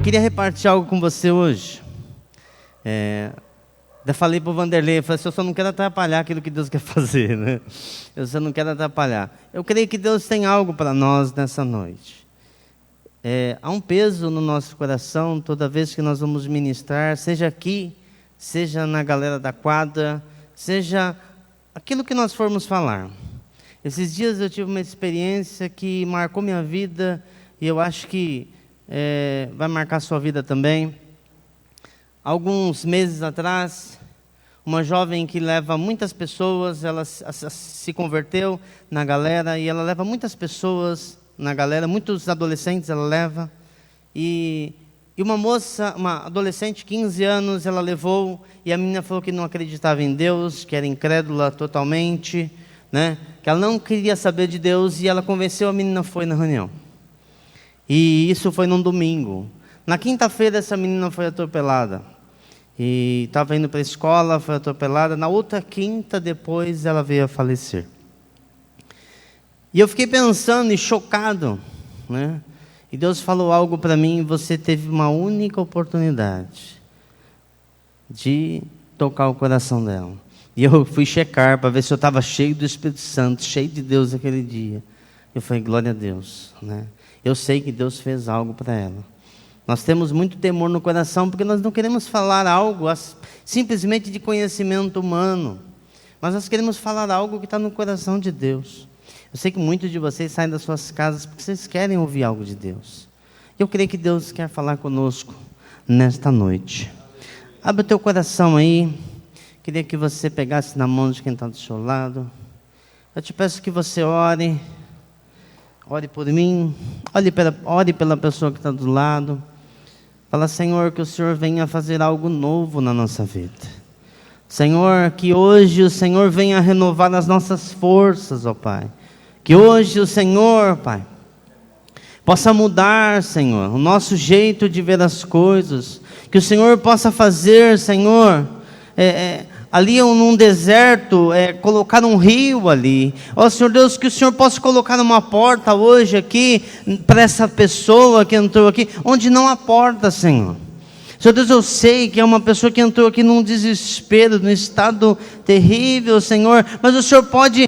queria repartir algo com você hoje. Já falei para o Vanderlei, eu falei assim, eu só não quero atrapalhar aquilo que Deus quer fazer, né? Eu só não quero atrapalhar. Eu creio que Deus tem algo para nós nessa noite. Há um peso no nosso coração toda vez que nós vamos ministrar, seja aqui, seja na galera da quadra, seja aquilo que nós formos falar. Esses dias eu tive uma experiência que marcou minha vida e eu acho que vai marcar a sua vida também. Alguns meses atrás, uma jovem que leva muitas pessoas, ela se converteu na galera e ela leva muitas pessoas na galera, muitos adolescentes ela leva. E uma moça, uma adolescente, 15 anos, ela levou e a menina falou que não acreditava em Deus, que era incrédula totalmente, né? Que ela não queria saber de Deus e ela convenceu, a menina foi na reunião. E isso foi num domingo. Na quinta-feira essa menina foi atropelada. E estava indo para a escola, foi atropelada. Na outra quinta depois ela veio a falecer. E eu fiquei pensando e chocado, né? E Deus falou algo para mim, você teve uma única oportunidade de tocar o coração dela. E eu fui checar para ver se eu estava cheio do Espírito Santo, cheio de Deus aquele dia. Eu falei, glória a Deus, né? Eu sei que Deus fez algo para ela. Nós temos muito temor no coração, porque nós não queremos falar algo simplesmente de conhecimento humano, mas nós queremos falar algo que está no coração de Deus. Eu sei que muitos de vocês saem das suas casas porque vocês querem ouvir algo de Deus. Eu creio que Deus quer falar conosco nesta noite. Abre o teu coração aí. Queria que você pegasse na mão de quem está do seu lado. Eu te peço que você ore. Ore por mim, ore pela pessoa que está do lado. Fala, Senhor, que o Senhor venha fazer algo novo na nossa vida. Senhor, que hoje o Senhor venha renovar as nossas forças, ó Pai. Que hoje o Senhor, Pai, possa mudar, Senhor, o nosso jeito de ver as coisas. Que o Senhor possa fazer, Senhor, ali num deserto, colocar um rio ali. Ó Senhor Deus, que o Senhor possa colocar uma porta hoje aqui, para essa pessoa que entrou aqui, onde não há porta, Senhor. Senhor Deus, eu sei que é uma pessoa que entrou aqui num desespero, num estado terrível, Senhor, mas o Senhor pode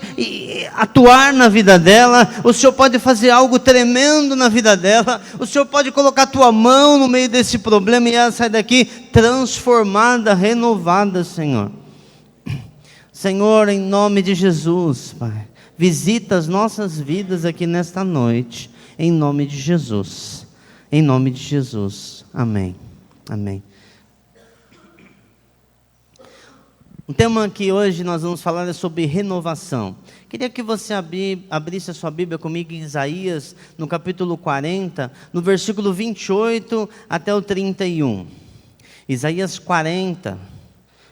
atuar na vida dela, o Senhor pode fazer algo tremendo na vida dela, o Senhor pode colocar a tua mão no meio desse problema e ela sai daqui transformada, renovada, Senhor. Senhor, em nome de Jesus, Pai, visita as nossas vidas aqui nesta noite, em nome de Jesus, em nome de Jesus, amém, amém. O tema que hoje nós vamos falar é sobre renovação. Queria que você abrisse a sua Bíblia comigo em Isaías, no capítulo 40, no versículo 28 até o 31. Isaías 40,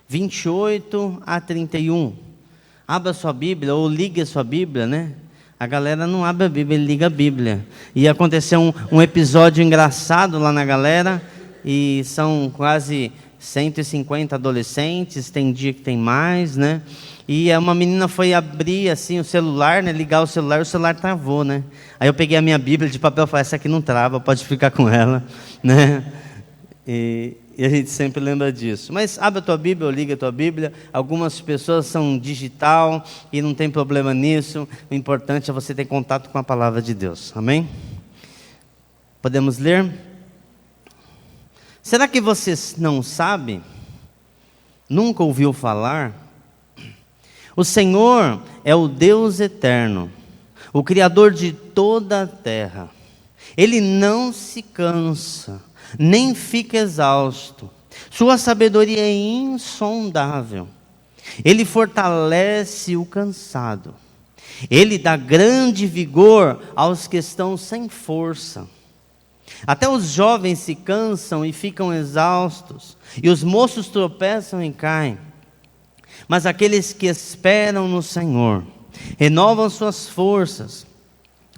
28 a 31. Abra a sua Bíblia, ou ligue a sua Bíblia, né? A galera não abre a Bíblia, ele liga a Bíblia. E aconteceu um episódio engraçado lá na galera, e são quase 150 adolescentes, tem dia que tem mais, né? E uma menina foi abrir assim o celular, né? Ligar o celular travou, né? Aí eu peguei a minha Bíblia de papel e falei, essa aqui não trava, pode ficar com ela, né? E a gente sempre lembra disso. Mas abre a tua Bíblia ou liga a tua Bíblia. Algumas pessoas são digital e não tem problema nisso. O importante é você ter contato com a palavra de Deus. Amém? Podemos ler? Será que você não sabe? Nunca ouviu falar? O Senhor é o Deus eterno, o Criador de toda a terra. Ele não se cansa, nem fica exausto. Sua sabedoria é insondável. Ele fortalece o cansado. Ele dá grande vigor aos que estão sem força. Até os jovens se cansam e ficam exaustos, e os moços tropeçam e caem. Mas aqueles que esperam no Senhor renovam suas forças,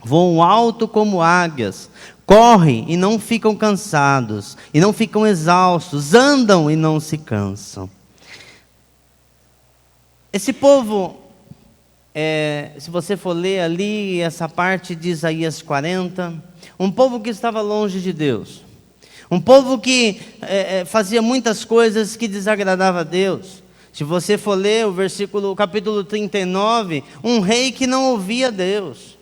voam alto como águias, correm e não ficam cansados, e não ficam exaustos, andam e não se cansam. Esse povo, se você for ler ali essa parte de Isaías 40, um povo que estava longe de Deus, Um povo que fazia muitas coisas que desagradavam a Deus. Se você for ler o capítulo 39, um rei que não ouvia Deus.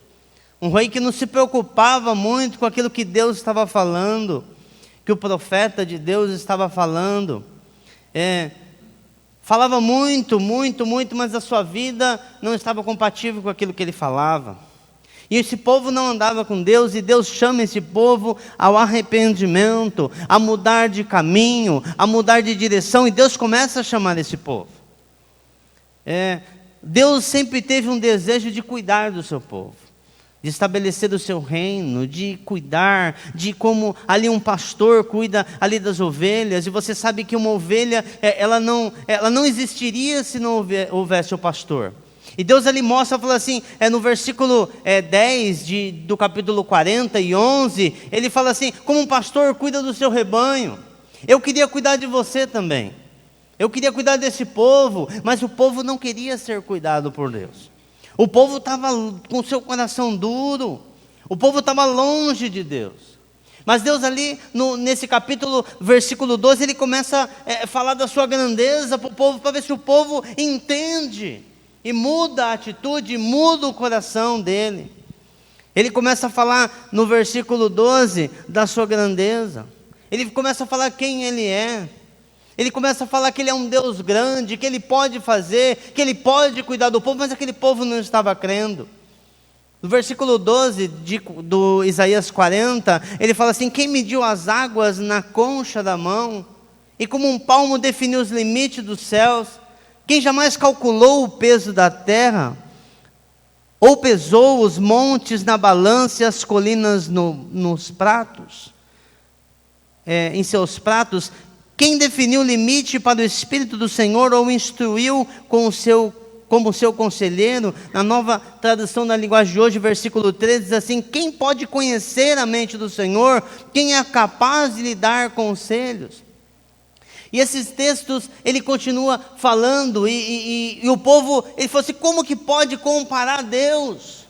Um rei que não se preocupava muito com aquilo que Deus estava falando, que o profeta de Deus estava falando. Falava muito, mas a sua vida não estava compatível com aquilo que ele falava. E esse povo não andava com Deus, e Deus chama esse povo ao arrependimento, a mudar de caminho, a mudar de direção, e Deus começa a chamar esse povo. Deus sempre teve um desejo de cuidar do seu povo, de estabelecer o seu reino, de cuidar, de como ali um pastor cuida ali das ovelhas, e você sabe que uma ovelha, ela não existiria se não houvesse o pastor. E Deus ali mostra, fala assim, no versículo 10 do capítulo 40 e 11, ele fala assim, como um pastor cuida do seu rebanho, eu queria cuidar de você também, eu queria cuidar desse povo, mas o povo não queria ser cuidado por Deus. O povo estava com o seu coração duro, o povo estava longe de Deus. Mas Deus ali, nesse capítulo, versículo 12, ele começa a falar da sua grandeza para o povo, para ver se o povo entende. E muda a atitude, muda o coração dele. Ele começa a falar no versículo 12 da sua grandeza. Ele começa a falar quem ele é. Ele começa a falar que ele é um Deus grande, que ele pode fazer, que ele pode cuidar do povo, mas aquele povo não estava crendo. No versículo 12 do Isaías 40, ele fala assim, quem mediu as águas na concha da mão, e como um palmo definiu os limites dos céus, quem jamais calculou o peso da terra, ou pesou os montes na balança e as colinas nos pratos, em seus pratos, quem definiu o limite para o Espírito do Senhor, ou instruiu como seu conselheiro? Na nova tradução da linguagem de hoje, versículo 13, diz assim, quem pode conhecer a mente do Senhor? Quem é capaz de lhe dar conselhos? E esses textos, ele continua falando, e o povo, ele falou assim, como que pode comparar a Deus?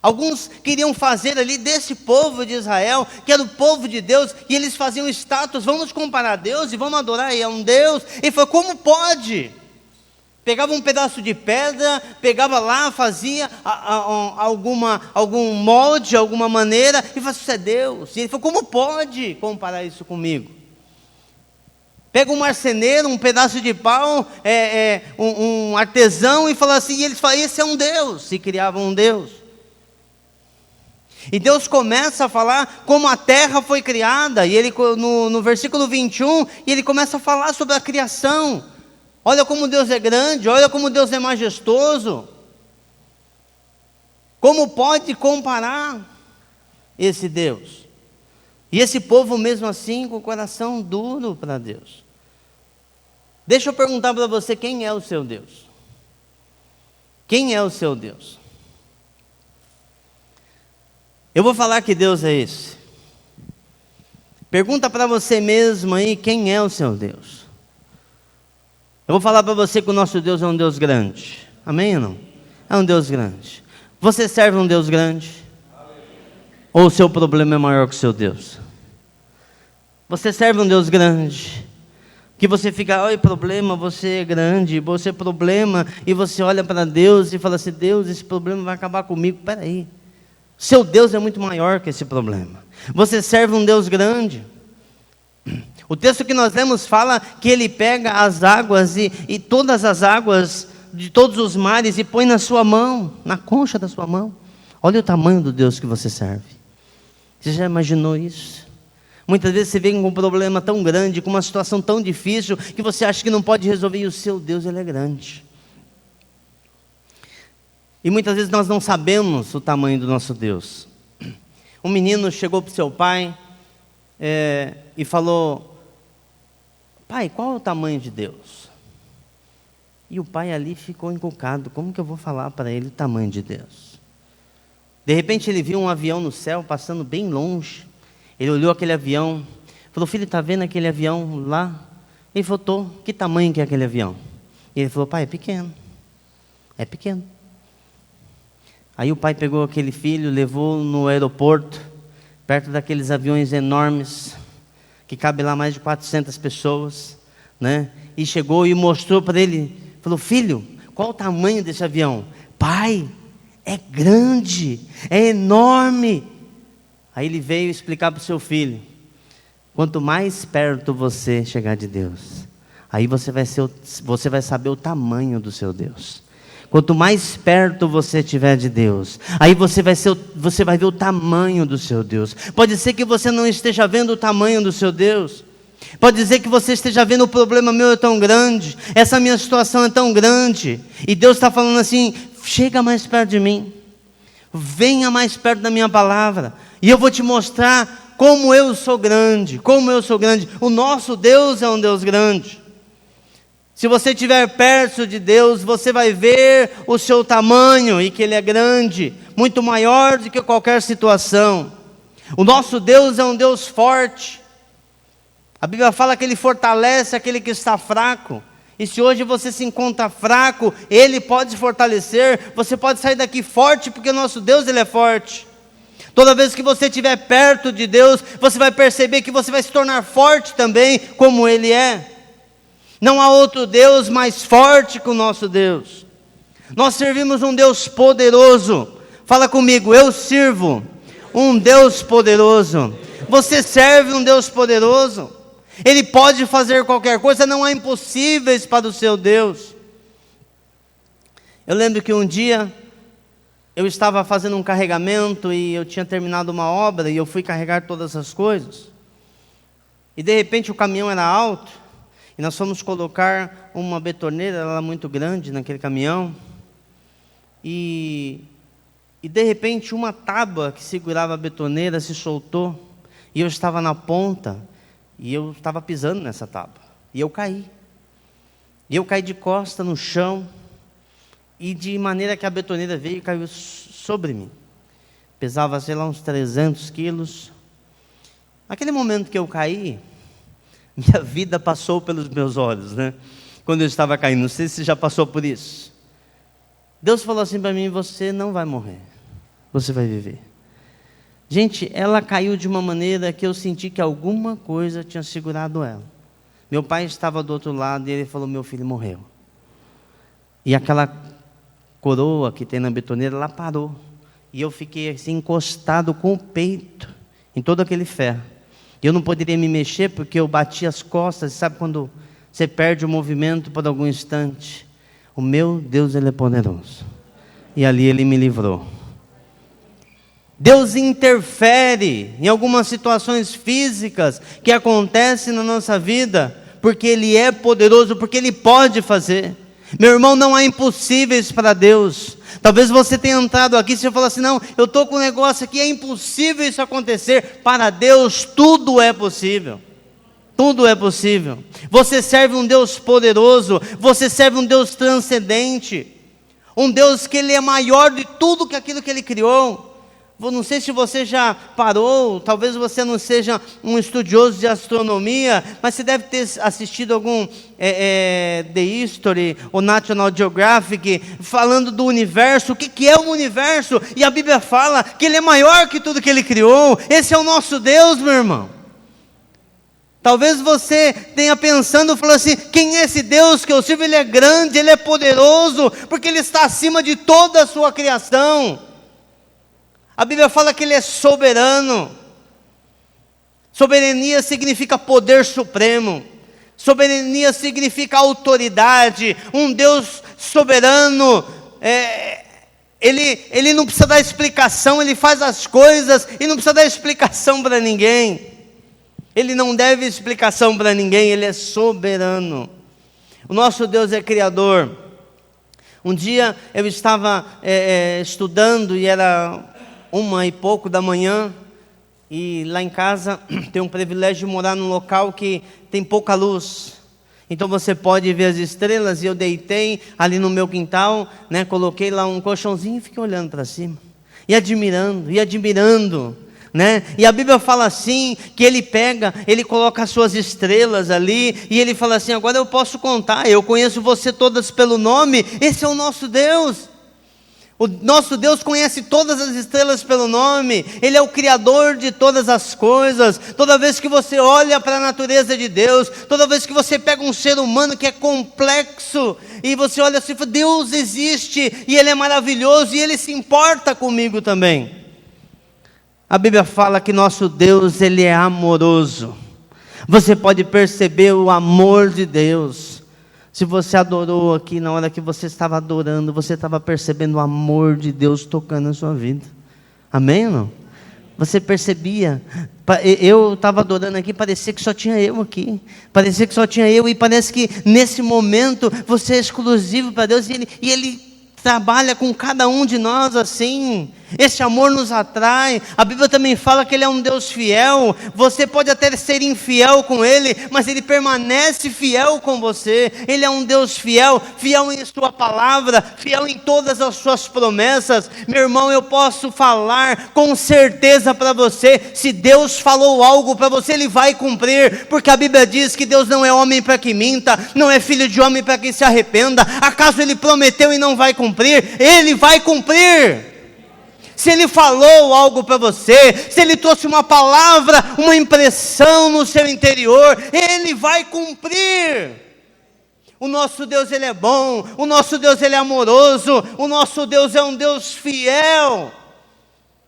Alguns queriam fazer ali desse povo de Israel, que era o povo de Deus, e eles faziam estátuas, vamos comparar a Deus e vamos adorar, e é um Deus. Ele falou, como pode? Pegava um pedaço de pedra, pegava lá, fazia algum molde, alguma maneira, e falava, isso é Deus. E ele falou, como pode comparar isso comigo? Pega um marceneiro, um pedaço de pau, um artesão, e fala assim, e eles falam, esse é um Deus, e criavam um Deus. E Deus começa a falar como a terra foi criada, e ele no versículo 21, e ele começa a falar sobre a criação. Olha como Deus é grande, olha como Deus é majestoso. Como pode comparar esse Deus? E esse povo mesmo assim, com o coração duro para Deus. Deixa eu perguntar para você, quem é o seu Deus? Quem é o seu Deus? Eu vou falar que Deus é esse. Pergunta para você mesmo aí, quem é o seu Deus? Eu vou falar para você que o nosso Deus é um Deus grande. Amém ou não? É um Deus grande. Você serve um Deus grande? Ou o seu problema é maior que o seu Deus? Você serve um Deus grande, que você fica, oi problema, você é grande, você é problema, e você olha para Deus e fala assim, Deus, esse problema vai acabar comigo. Peraí, seu Deus é muito maior que esse problema. Você serve um Deus grande. O texto que nós lemos fala que ele pega as águas e todas as águas de todos os mares e põe na sua mão, na concha da sua mão. Olha o tamanho do Deus que você serve. Você já imaginou isso? Muitas vezes você vem com um problema tão grande, com uma situação tão difícil, que você acha que não pode resolver, e o seu Deus, ele é grande. E muitas vezes nós não sabemos o tamanho do nosso Deus. Um menino chegou para o seu pai e falou, pai, qual é o tamanho de Deus? E o pai ali ficou encucado, como que eu vou falar para ele o tamanho de Deus? De repente ele viu um avião no céu, passando bem longe. Ele olhou aquele avião, falou, filho, está vendo aquele avião lá? Ele falou, tô, que tamanho que é aquele avião? E ele falou, pai, é pequeno. É pequeno. Aí o pai pegou aquele filho, levou no aeroporto, perto daqueles aviões enormes. que cabe lá mais de 400 pessoas, né? E chegou e mostrou para ele, falou: filho, qual o tamanho desse avião? Pai, é grande, é enorme. Aí ele veio explicar para o seu filho: quanto mais perto você chegar de Deus, aí você vai saber o tamanho do seu Deus. Quanto mais perto você estiver de Deus, aí você vai ver o tamanho do seu Deus. Pode ser que você não esteja vendo o tamanho do seu Deus. Pode dizer que você esteja vendo: o problema meu é tão grande, essa minha situação é tão grande. E Deus está falando assim: chega mais perto de mim, venha mais perto da minha palavra, e eu vou te mostrar como eu sou grande, como eu sou grande. O nosso Deus é um Deus grande. Se você estiver perto de Deus, você vai ver o seu tamanho e que Ele é grande, muito maior do que qualquer situação. O nosso Deus é um Deus forte. A Bíblia fala que Ele fortalece aquele que está fraco. E se hoje você se encontra fraco, Ele pode fortalecer. Você pode sair daqui forte, porque o nosso Deus, Ele é forte. Toda vez que você estiver perto de Deus, você vai perceber que você vai se tornar forte também, como Ele é. Não há outro Deus mais forte que o nosso Deus. Nós servimos um Deus poderoso. Fala comigo: eu sirvo um Deus poderoso. Você serve um Deus poderoso. Ele pode fazer qualquer coisa, não há impossíveis para o seu Deus. Eu lembro que um dia eu estava fazendo um carregamento e eu tinha terminado uma obra e eu fui carregar todas as coisas. E de repente o caminhão era alto e nós fomos colocar uma betoneira, ela era muito grande naquele caminhão. E de repente uma tábua que segurava a betoneira se soltou e eu estava na ponta e eu estava pisando nessa tábua e eu caí. E eu caí de costa no chão e de maneira que a betoneira veio e caiu sobre mim. Pesava, sei lá, uns 300 quilos. Naquele momento que eu caí, minha vida passou pelos meus olhos, né? Quando eu estava caindo, não sei se já passou por isso. Deus falou assim para mim: você não vai morrer, você vai viver. Gente, ela caiu de uma maneira que eu senti que alguma coisa tinha segurado ela. Meu pai estava do outro lado e ele falou: meu filho morreu. E aquela coroa que tem na betoneira, ela parou. E eu fiquei assim encostado com o peito em todo aquele ferro. Eu não poderia me mexer porque eu bati as costas. Sabe quando você perde o movimento por algum instante? O meu Deus, Ele é poderoso. E ali Ele me livrou. Deus interfere em algumas situações físicas que acontecem na nossa vida, porque Ele é poderoso, porque Ele pode fazer. Meu irmão, não há impossíveis para Deus. Talvez você tenha entrado aqui e você falou assim: não, eu estou com um negócio aqui, é impossível isso acontecer. Para Deus tudo é possível. Tudo é possível. Você serve um Deus poderoso, você serve um Deus transcendente, um Deus que Ele é maior de tudo que aquilo que Ele criou. Não sei se você já parou, talvez você não seja um estudioso de astronomia, mas você deve ter assistido algum The History ou National Geographic falando do universo. O que é o universo? E a Bíblia fala que Ele é maior que tudo que Ele criou. Esse é o nosso Deus, meu irmão. Talvez você tenha pensando, falando assim: quem é esse Deus que eu sirvo? Ele é grande, Ele é poderoso, porque Ele está acima de toda a sua criação. A Bíblia fala que Ele é soberano. Soberania significa poder supremo. Soberania significa autoridade. Um Deus soberano, Ele não precisa dar explicação, Ele faz as coisas e não precisa dar explicação para ninguém. Ele não deve explicação para ninguém, Ele é soberano. O nosso Deus é criador. Um dia eu estava estudando e era 1h pouco da manhã, e lá em casa tem um privilégio de morar num local que tem pouca luz, então você pode ver as estrelas. E eu deitei ali no meu quintal, né, coloquei lá um colchãozinho e fiquei olhando para cima, e admirando, né? E a Bíblia fala assim, que Ele coloca as suas estrelas ali, e Ele fala assim: agora eu posso contar, eu conheço você todas pelo nome. Esse é o nosso Deus. O nosso Deus conhece todas as estrelas pelo nome, Ele é o Criador de todas as coisas. Toda vez que você olha para a natureza de Deus, toda vez que você pega um ser humano que é complexo, e você olha assim e fala, Deus existe, e Ele é maravilhoso, e Ele se importa comigo também. A Bíblia fala que nosso Deus, Ele é amoroso. Você pode perceber o amor de Deus. Se você adorou aqui, na hora que você estava adorando, você estava percebendo o amor de Deus tocando na sua vida. Amém ou não? Você percebia? Eu estava adorando aqui, parecia que só tinha eu aqui. Parecia que só tinha eu, e parece que nesse momento você é exclusivo para Deus, e Ele trabalha com cada um de nós assim. Esse amor nos atrai. A Bíblia também fala que Ele é um Deus fiel. Você pode até ser infiel com Ele, mas Ele permanece fiel com você. Ele é um Deus fiel, fiel em sua palavra, fiel em todas as suas promessas. Meu irmão, eu posso falar com certeza para você, se Deus falou algo para você, Ele vai cumprir, porque a Bíblia diz que Deus não é homem para que minta, não é filho de homem para que se arrependa. Acaso Ele prometeu e não vai cumprir? Ele vai cumprir. Se Ele falou algo para você, se Ele trouxe uma palavra, uma impressão no seu interior, Ele vai cumprir. O nosso Deus, Ele é bom, o nosso Deus, Ele é amoroso, o nosso Deus é um Deus fiel.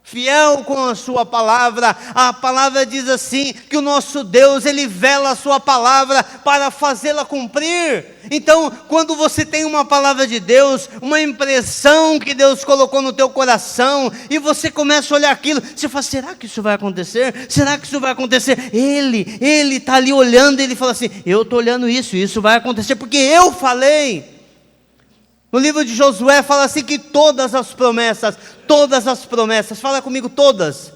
Fiel com a sua palavra. A palavra diz assim, que o nosso Deus, Ele vela a sua palavra para fazê-la cumprir. Então, quando você tem uma palavra de Deus, uma impressão que Deus colocou no teu coração, e você começa a olhar aquilo, você fala, será que isso vai acontecer? Será que isso vai acontecer? Ele está ali olhando, e Ele fala assim, eu estou olhando isso vai acontecer, porque eu falei. No livro de Josué fala assim que todas as promessas, fala comigo todas,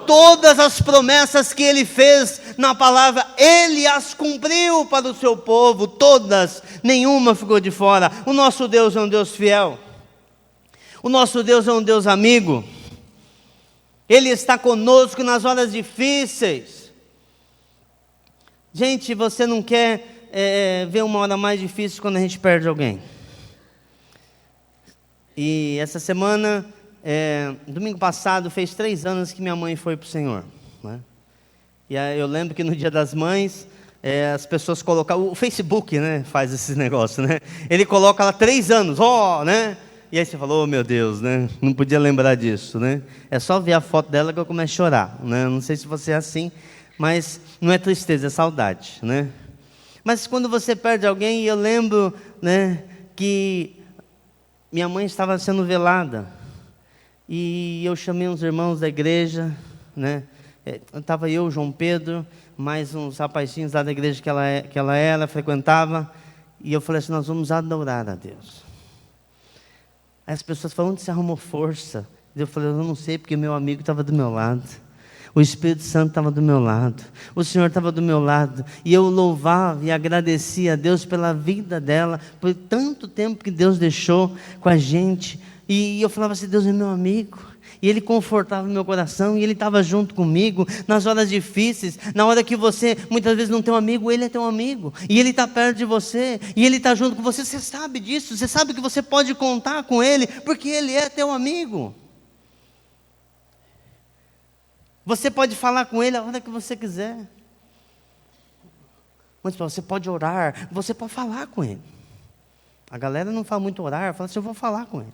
todas as promessas que Ele fez na palavra, Ele as cumpriu para o seu povo, todas, nenhuma ficou de fora. O nosso Deus é um Deus fiel, o nosso Deus é um Deus amigo, Ele está conosco nas horas difíceis. Gente, você não quer ver uma hora mais difícil quando a gente perde alguém. E essa semana, domingo passado, fez 3 anos que minha mãe foi para o Senhor, né? E aí eu lembro que no Dia das Mães, as pessoas colocam, o Facebook, né, faz esse negócio, né? Ele coloca lá 3 anos, né? E aí você falou, oh, meu Deus, né? Não podia lembrar disso, né? É só ver a foto dela que eu começo a chorar, né? Não sei se você é assim, mas não é tristeza, é saudade, né? Mas quando você perde alguém, eu lembro, né, que minha mãe estava sendo velada, e eu chamei uns irmãos da igreja, né, estava eu, João Pedro, mais uns rapazinhos lá da igreja que ela frequentava, e eu falei assim, nós vamos adorar a Deus. Aí as pessoas falaram, onde você arrumou força? Eu falei, eu não sei, porque meu amigo estava do meu lado. O Espírito Santo estava do meu lado, o Senhor estava do meu lado, e eu louvava e agradecia a Deus pela vida dela, por tanto tempo que Deus deixou com a gente, e eu falava assim, Deus é meu amigo, e Ele confortava o meu coração, e Ele estava junto comigo, nas horas difíceis, na hora que você muitas vezes não tem um amigo, Ele é teu amigo, e Ele está perto de você, e Ele está junto com você, você sabe disso, você sabe que você pode contar com Ele, porque Ele é teu amigo. Você pode falar com Ele a hora que você quiser. Mas você pode orar, você pode falar com Ele. A galera não fala muito orar, fala assim, eu vou falar com Ele.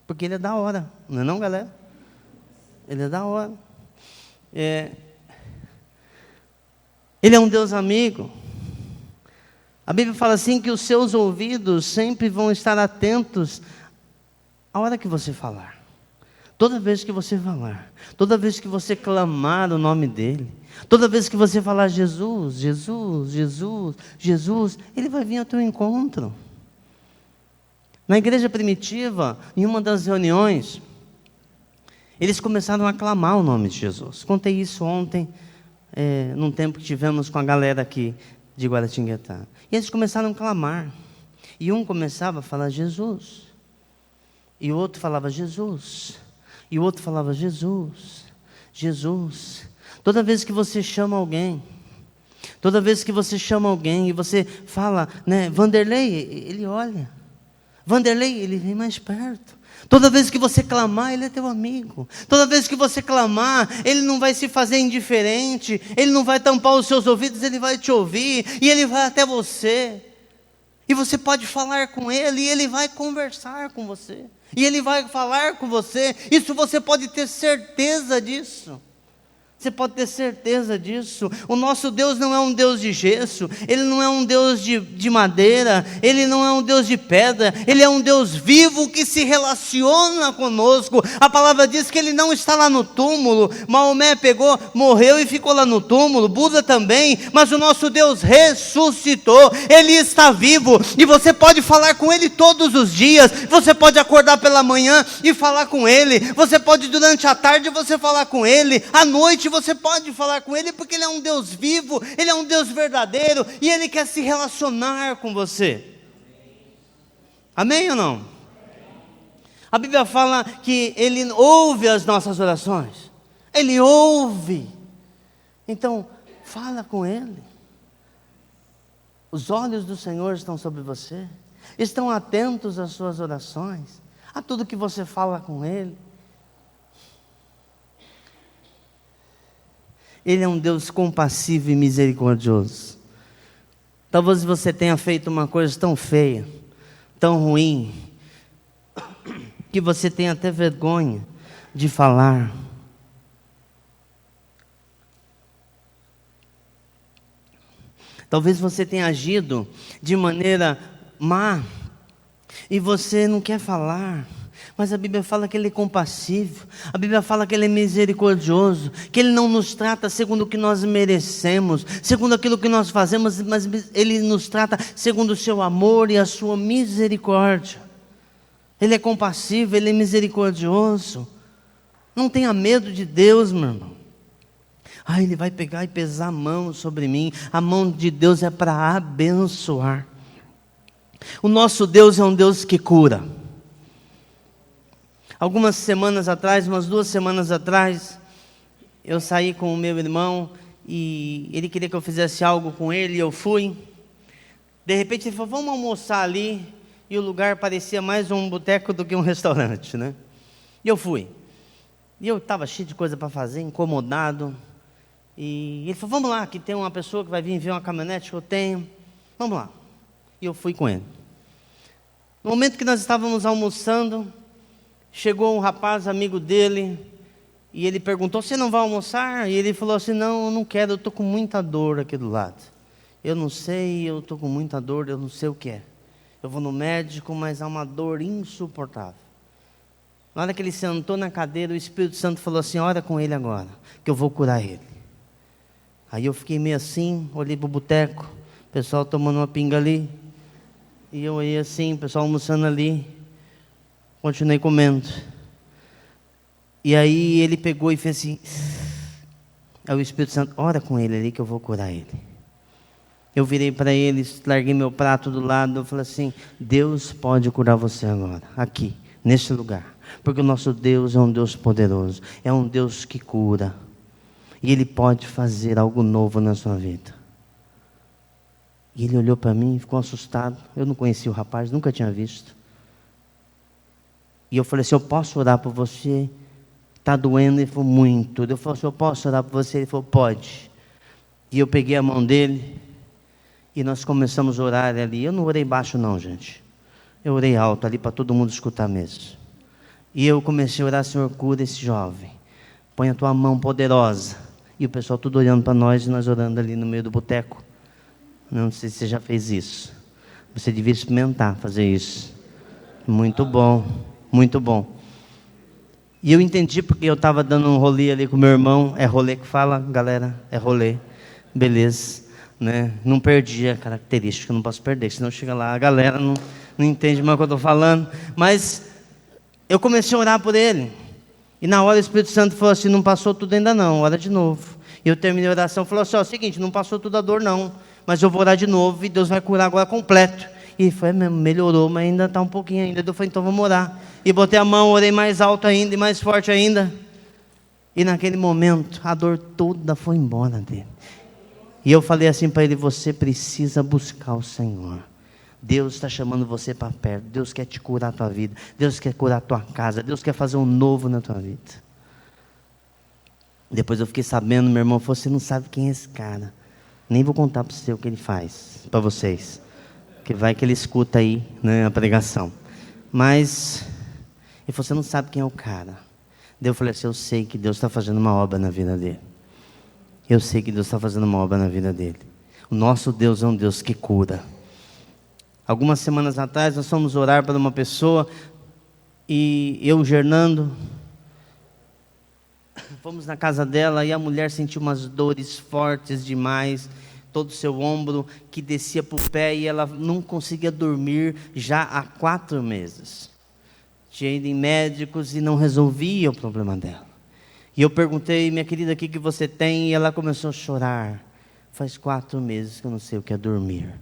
Porque Ele é da hora, não é não, galera? Ele é da hora. Ele é um Deus amigo. A Bíblia fala assim que os seus ouvidos sempre vão estar atentos a hora que você falar. Toda vez que você falar, toda vez que você clamar o nome dEle, toda vez que você falar Jesus, Jesus, Jesus, Jesus, Ele vai vir ao teu encontro. Na igreja primitiva, em uma das reuniões, eles começaram a clamar o nome de Jesus. Contei isso ontem, num tempo que tivemos com a galera aqui de Guaratinguetá. E eles começaram a clamar. E um começava a falar Jesus. E o outro falava Jesus. E o outro falava Jesus, Jesus. Toda vez que você chama alguém, e você fala, né, Vanderlei, ele olha. Vanderlei, ele vem mais perto. Toda vez que você clamar, ele é teu amigo. Toda vez que você clamar, ele não vai se fazer indiferente, ele não vai tampar os seus ouvidos, ele vai te ouvir, e ele vai até você. E você pode falar com ele, e ele vai conversar com você. E ele vai falar com você. Isso você pode ter certeza disso. Você pode ter certeza disso. O nosso Deus não é um Deus de gesso, Ele não é um Deus de madeira, Ele não é um Deus de pedra, Ele é um Deus vivo que se relaciona conosco. A palavra diz que Ele não está lá no túmulo. Maomé pegou, morreu e ficou lá no túmulo, Buda também, mas o nosso Deus ressuscitou, Ele está vivo, e você pode falar com Ele todos os dias. Você pode acordar pela manhã e falar com Ele, você pode durante a tarde você falar com Ele, à noite você pode falar com Ele, porque Ele é um Deus vivo, Ele é um Deus verdadeiro, e Ele quer se relacionar com você. Amém ou não? A Bíblia fala que Ele ouve as nossas orações. Ele ouve. Então, fala com Ele. Os olhos do Senhor estão sobre você, estão atentos às suas orações, a tudo que você fala com Ele. Ele é um Deus compassivo e misericordioso. Talvez você tenha feito uma coisa tão feia, tão ruim, que você tenha até vergonha de falar. Talvez você tenha agido de maneira má e você não quer falar. Mas a Bíblia fala que Ele é compassivo, a Bíblia fala que Ele é misericordioso, que Ele não nos trata segundo o que nós merecemos, segundo aquilo que nós fazemos, mas Ele nos trata segundo o seu amor e a sua misericórdia. Ele é compassivo, Ele é misericordioso. Não tenha medo de Deus, meu irmão. Ele vai pegar e pesar a mão sobre mim. A mão de Deus é para abençoar. O nosso Deus é um Deus que cura. Algumas semanas atrás, umas 2 semanas atrás, eu saí com o meu irmão e ele queria que eu fizesse algo com ele e eu fui. De repente ele falou, vamos almoçar ali, e o lugar parecia mais um boteco do que um restaurante, né? E eu fui. E eu estava cheio de coisa para fazer, incomodado. E ele falou, vamos lá, que tem uma pessoa que vai vir ver uma caminhonete que eu tenho. Vamos lá. E eu fui com ele. No momento que nós estávamos almoçando, chegou um rapaz, amigo dele, e ele perguntou, você não vai almoçar? E ele falou assim, não, eu não quero, eu estou com muita dor aqui do lado. Eu não sei, eu estou com muita dor, eu não sei o que é. Eu vou no médico, mas há uma dor insuportável. Na hora que ele sentou na cadeira, o Espírito Santo falou assim, ora com ele agora, que eu vou curar ele. Aí eu fiquei meio assim, olhei para o boteco, o pessoal tomando uma pinga ali, e eu olhei assim, o pessoal almoçando ali. Continuei comendo. E aí ele pegou e fez assim. Aí o Espírito Santo, ora com ele ali que eu vou curar ele. Eu virei para ele, larguei meu prato do lado, eu falei assim, Deus pode curar você agora, aqui, nesse lugar. Porque o nosso Deus é um Deus poderoso, é um Deus que cura. E Ele pode fazer algo novo na sua vida. E ele olhou para mim e ficou assustado. Eu não conhecia o rapaz, nunca tinha visto. E eu falei assim, eu posso orar por você? Está doendo? Ele falou, muito. Eu falei assim, eu posso orar por você? Ele falou, pode. E eu peguei a mão dele e nós começamos a orar ali. Eu não orei baixo não, gente. Eu orei alto ali para todo mundo escutar mesmo. E eu comecei a orar, Senhor, cura esse jovem. Põe a tua mão poderosa. E o pessoal tudo olhando para nós e nós orando ali no meio do boteco. Não sei se você já fez isso. Você devia experimentar fazer isso. Muito bom. Muito bom. E eu entendi porque eu estava dando um rolê ali com meu irmão. É rolê que fala, galera? É rolê. Beleza. Né? Não perdi a característica, não posso perder. Senão chega lá, a galera não entende mais o que eu estou falando. Mas eu comecei a orar por ele. E na hora o Espírito Santo falou assim, não passou tudo ainda não, ora de novo. E eu terminei a oração e falou assim, ó, é o seguinte, não passou tudo a dor não. Mas eu vou orar de novo e Deus vai curar agora completo. E foi mesmo, melhorou, mas ainda está um pouquinho ainda. Eu falei, então vamos orar. E botei a mão, orei mais alto ainda e mais forte ainda. E naquele momento, a dor toda foi embora dele. E eu falei assim para ele, você precisa buscar o Senhor. Deus está chamando você para perto. Deus quer te curar a tua vida. Deus quer curar a tua casa. Deus quer fazer um novo na tua vida. Depois eu fiquei sabendo, meu irmão, você não sabe quem é esse cara. Nem vou contar para você o que ele faz, para vocês. Que vai que ele escuta aí, né, a pregação. Mas, e você não sabe quem é o cara. Daí eu falei assim, eu sei que Deus está fazendo uma obra na vida dele. Eu sei que Deus está fazendo uma obra na vida dele. O nosso Deus é um Deus que cura. Algumas semanas atrás nós fomos orar para uma pessoa, e eu, Gernando, fomos na casa dela e a mulher sentiu umas dores fortes demais, todo o seu ombro que descia para o pé, e ela não conseguia dormir já há 4 meses. Tinha ido em médicos e não resolvia o problema dela. E eu perguntei, minha querida, o que você tem? E ela começou a chorar. Faz 4 meses que eu não sei o que é dormir.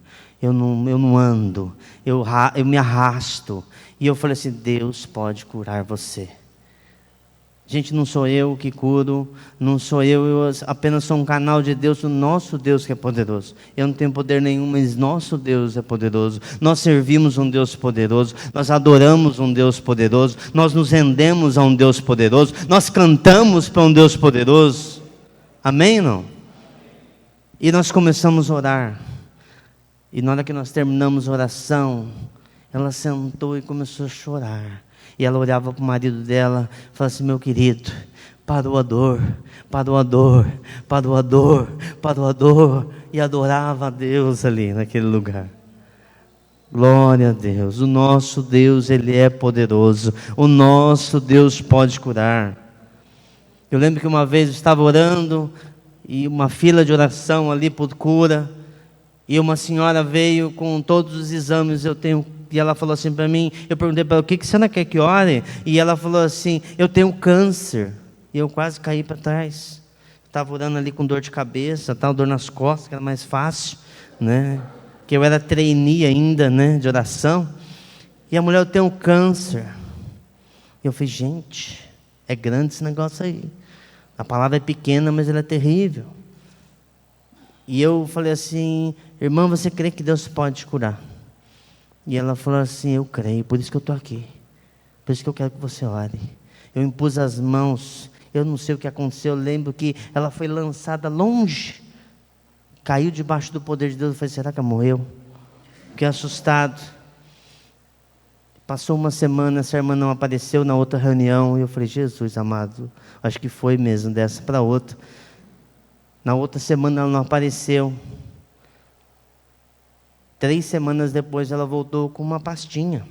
Eu não ando, eu me arrasto. E eu falei assim, Deus pode curar você. Gente, não sou eu que curo, não sou eu apenas sou um canal de Deus, o nosso Deus que é poderoso. Eu não tenho poder nenhum, mas nosso Deus é poderoso. Nós servimos um Deus poderoso, nós adoramos um Deus poderoso, nós nos rendemos a um Deus poderoso, nós cantamos para um Deus poderoso. Amém, não? E nós começamos a orar. E na hora que nós terminamos a oração, ela sentou e começou a chorar. E ela olhava para o marido dela e falava assim, meu querido, parou a dor, parou a dor, parou a dor, parou a dor. E adorava a Deus ali naquele lugar. Glória a Deus. O nosso Deus, Ele é poderoso. O nosso Deus pode curar. Eu lembro que uma vez eu estava orando, e uma fila de oração ali por cura, e uma senhora veio com todos os exames. E ela falou assim para mim, eu perguntei para ela, o que você não quer que ore? E ela falou assim, eu tenho câncer. E eu quase caí para trás. Estava orando ali com dor de cabeça, dor nas costas, que era mais fácil, né? Que eu era trainee ainda, né, de oração. E a mulher, eu tenho câncer. E eu falei, gente, é grande esse negócio aí. A palavra é pequena, mas ela é terrível. E eu falei assim, irmã, você crê que Deus pode te curar? E ela falou assim, eu creio, por isso que eu estou aqui. Por isso que eu quero que você ore. Eu impus as mãos, eu não sei o que aconteceu, eu lembro que ela foi lançada longe. Caiu debaixo do poder de Deus, eu falei, será que ela morreu? Fiquei assustado. Passou uma semana, essa irmã não apareceu na outra reunião, e eu falei, Jesus amado, acho que foi mesmo, dessa para outra. Na outra semana ela não apareceu. 3 semanas depois ela voltou com uma pastinha.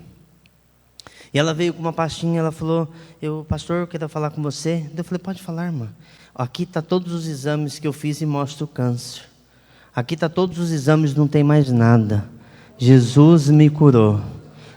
E ela veio com uma pastinha, ela falou, pastor, eu quero falar com você. Eu falei, pode falar, irmã. Aqui está todos os exames que eu fiz e mostra o câncer. Aqui está todos os exames, não tem mais nada. Jesus me curou.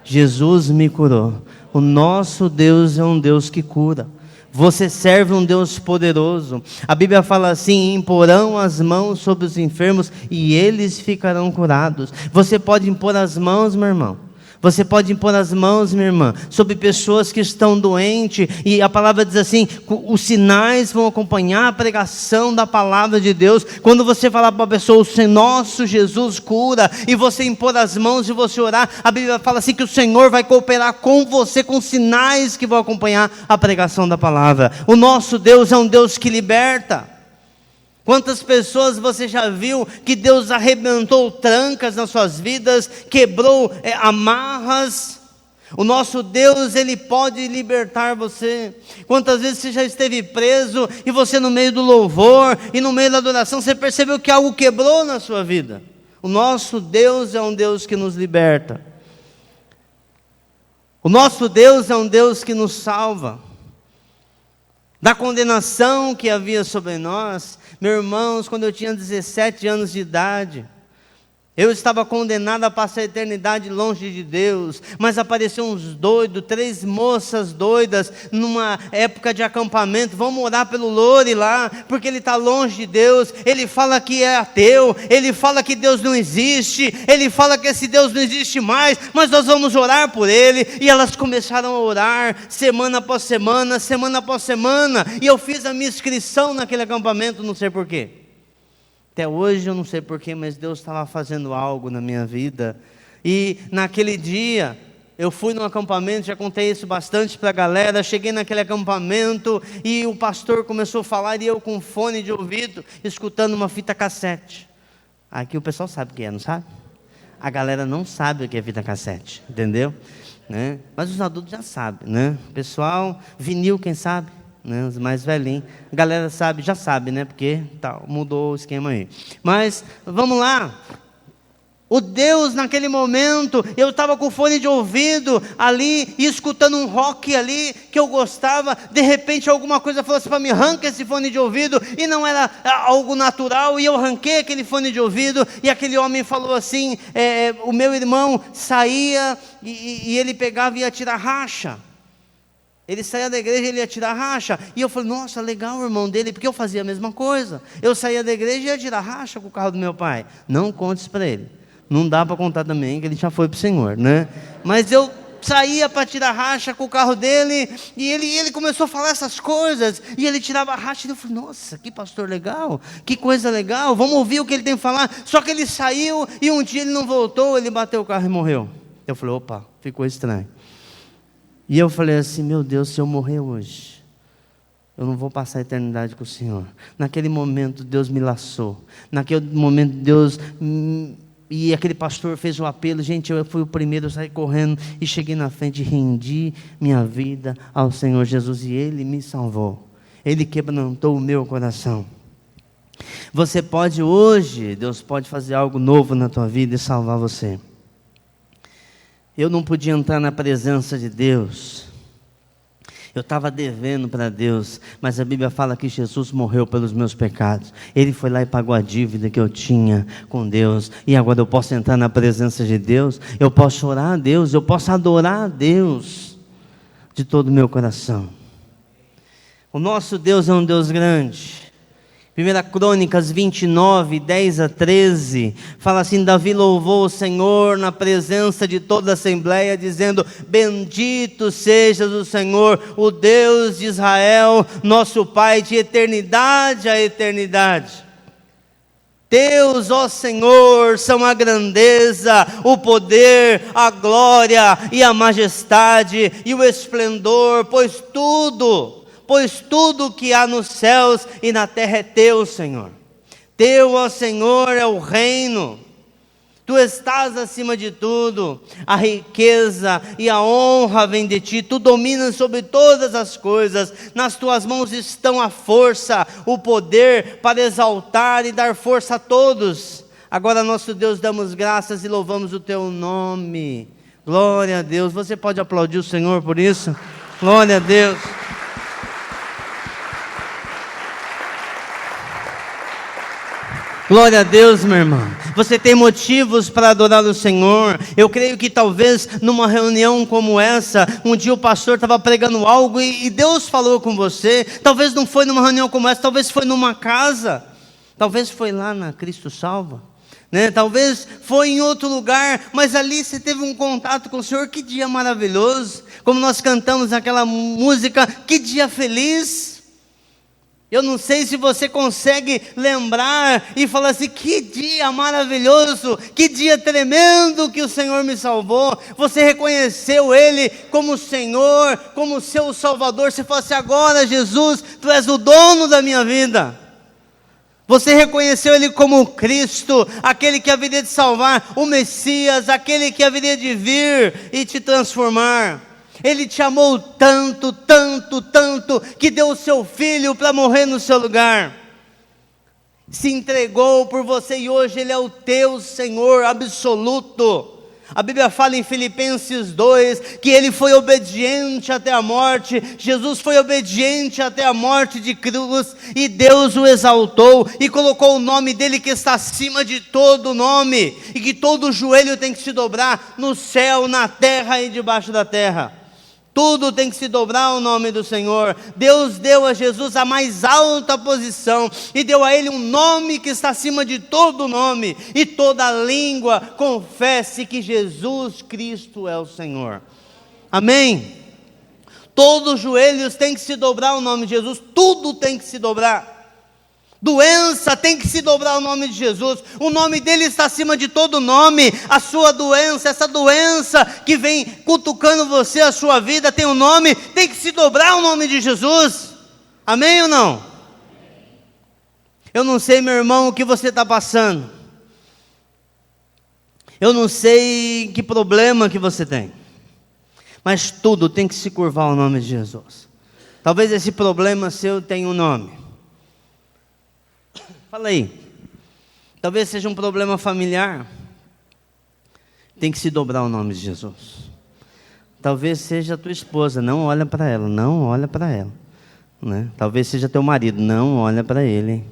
Jesus me curou. O nosso Deus é um Deus que cura. Você serve um Deus poderoso. A Bíblia fala assim, imporão as mãos sobre os enfermos e eles ficarão curados. Você pode impor as mãos, meu irmão. Você pode impor as mãos, minha irmã, sobre pessoas que estão doentes, e a palavra diz assim, os sinais vão acompanhar a pregação da palavra de Deus. Quando você falar para a pessoa, o nosso Jesus cura, e você impor as mãos e você orar, a Bíblia fala assim que o Senhor vai cooperar com você, com sinais que vão acompanhar a pregação da palavra. O nosso Deus é um Deus que liberta. Quantas pessoas você já viu que Deus arrebentou trancas nas suas vidas, quebrou amarras? O nosso Deus, Ele pode libertar você. Quantas vezes você já esteve preso e você no meio do louvor e no meio da adoração, você percebeu que algo quebrou na sua vida? O nosso Deus é um Deus que nos liberta. O nosso Deus é um Deus que nos salva da condenação que havia sobre nós. Meus irmãos, quando eu tinha 17 anos de idade, eu estava condenado a passar a eternidade longe de Deus, mas apareceu uns doidos, 3 moças doidas, numa época de acampamento, vamos orar pelo Lore lá, porque ele está longe de Deus, ele fala que é ateu, ele fala que Deus não existe, ele fala que esse Deus não existe mais, mas nós vamos orar por ele. E elas começaram a orar, semana após semana, semana após semana, e eu fiz a minha inscrição naquele acampamento, não sei porquê. Até hoje eu não sei porquê, mas Deus estava fazendo algo na minha vida. E naquele dia, eu fui num acampamento, já contei isso bastante para a galera, cheguei naquele acampamento e o pastor começou a falar e eu com fone de ouvido, escutando uma fita cassete. Aqui o pessoal sabe o que é, não sabe? A galera não sabe o que é fita cassete, entendeu? Né? Mas os adultos já sabem, né? Pessoal, vinil, quem sabe? Né? Os mais velhinhos. A galera sabe, já sabe, né? Porque tá, mudou o esquema aí. Mas, vamos lá. O Deus, naquele momento, eu estava com fone de ouvido ali, e escutando um rock ali, que eu gostava, de repente alguma coisa falou assim para mim, arranca esse fone de ouvido, e não era algo natural, e eu arranquei aquele fone de ouvido, e aquele homem falou assim, o meu irmão saía, e ele pegava e ia tirar racha. Ele saía da igreja e ele ia tirar racha. E eu falei, nossa, legal o irmão dele, porque eu fazia a mesma coisa. Eu saía da igreja e ia tirar racha com o carro do meu pai. Não conte isso para ele. Não dá para contar também, que ele já foi para o Senhor, né? Mas eu saía para tirar racha com o carro dele, e ele começou a falar essas coisas, e ele tirava racha, e eu falei, nossa, que pastor legal, que coisa legal, vamos ouvir o que ele tem a falar. Só que ele saiu, e um dia ele não voltou, ele bateu o carro e morreu. Eu falei, opa, ficou estranho. E eu falei assim, meu Deus, se eu morrer hoje, eu não vou passar a eternidade com o Senhor. Naquele momento Deus me laçou, naquele momento Deus... E aquele pastor fez o apelo, gente, eu fui o primeiro a sair correndo e cheguei na frente e rendi minha vida ao Senhor Jesus e Ele me salvou. Ele quebrantou o meu coração. Você pode hoje, Deus pode fazer algo novo na tua vida e salvar você. Eu não podia entrar na presença de Deus. Eu estava devendo para Deus, mas a Bíblia fala que Jesus morreu pelos meus pecados. Ele foi lá e pagou a dívida que eu tinha com Deus. E agora eu posso entrar na presença de Deus, eu posso orar a Deus, eu posso adorar a Deus de todo o meu coração. O nosso Deus é um Deus grande. 1 Crônicas 29, 10 a 13, fala assim, Davi louvou o Senhor na presença de toda a assembleia, dizendo, bendito sejas o Senhor, o Deus de Israel, nosso Pai, de eternidade a eternidade. Teus, ó Senhor, são a grandeza, o poder, a glória e a majestade e o esplendor, pois tudo que há nos céus e na terra é teu, Senhor. Teu, ó Senhor, é o reino. Tu estás acima de tudo. A riqueza e a honra vêm de ti. Tu dominas sobre todas as coisas. Nas tuas mãos estão a força, o poder para exaltar e dar força a todos. Agora, nosso Deus, damos graças e louvamos o teu nome. Glória a Deus. Você pode aplaudir o Senhor por isso? Glória a Deus. Glória a Deus, meu irmão. Você tem motivos para adorar o Senhor. Eu creio que talvez numa reunião como essa, um dia o pastor estava pregando algo e Deus falou com você. Talvez não foi numa reunião como essa, talvez foi numa casa. Talvez foi lá na Cristo Salva, né? Talvez foi em outro lugar, mas ali você teve um contato com o Senhor. Que dia maravilhoso. Como nós cantamos aquela música, que dia feliz. Eu não sei se você consegue lembrar e falar assim, que dia maravilhoso, que dia tremendo que o Senhor me salvou. Você reconheceu Ele como Senhor, como seu Salvador. Você fala assim, agora Jesus, Tu és o dono da minha vida. Você reconheceu Ele como Cristo, aquele que haveria de salvar, o Messias, aquele que haveria de vir e te transformar. Ele te amou tanto, tanto, tanto, que deu o seu Filho para morrer no seu lugar. Se entregou por você e hoje Ele é o teu Senhor absoluto. A Bíblia fala em Filipenses 2, que Ele foi obediente até a morte. Jesus foi obediente até a morte de cruz, e Deus o exaltou, e colocou o nome dEle que está acima de todo nome, e que todo joelho tem que se dobrar, no céu, na terra e debaixo da terra. Tudo tem que se dobrar ao nome do Senhor. Deus deu a Jesus a mais alta posição e deu a Ele um nome que está acima de todo nome. E toda língua confesse que Jesus Cristo é o Senhor. Amém? Todos os joelhos têm que se dobrar ao nome de Jesus. Tudo tem que se dobrar. Doença tem que se dobrar ao nome de Jesus. O nome dele está acima de todo nome. A sua doença, essa doença que vem cutucando você, a sua vida, tem um nome, tem que se dobrar ao nome de Jesus. Amém ou não? Eu não sei, meu irmão, o que você está passando. Eu não sei que problema que você tem. Mas tudo tem que se curvar ao nome de Jesus. Talvez esse problema seu tenha um nome. Fala aí. Talvez seja um problema familiar. Tem que se dobrar o nome de Jesus. Talvez seja a tua esposa. Não olha para ela. Não olha para ela. Né? Talvez seja teu marido. Não olha para ele. Hein?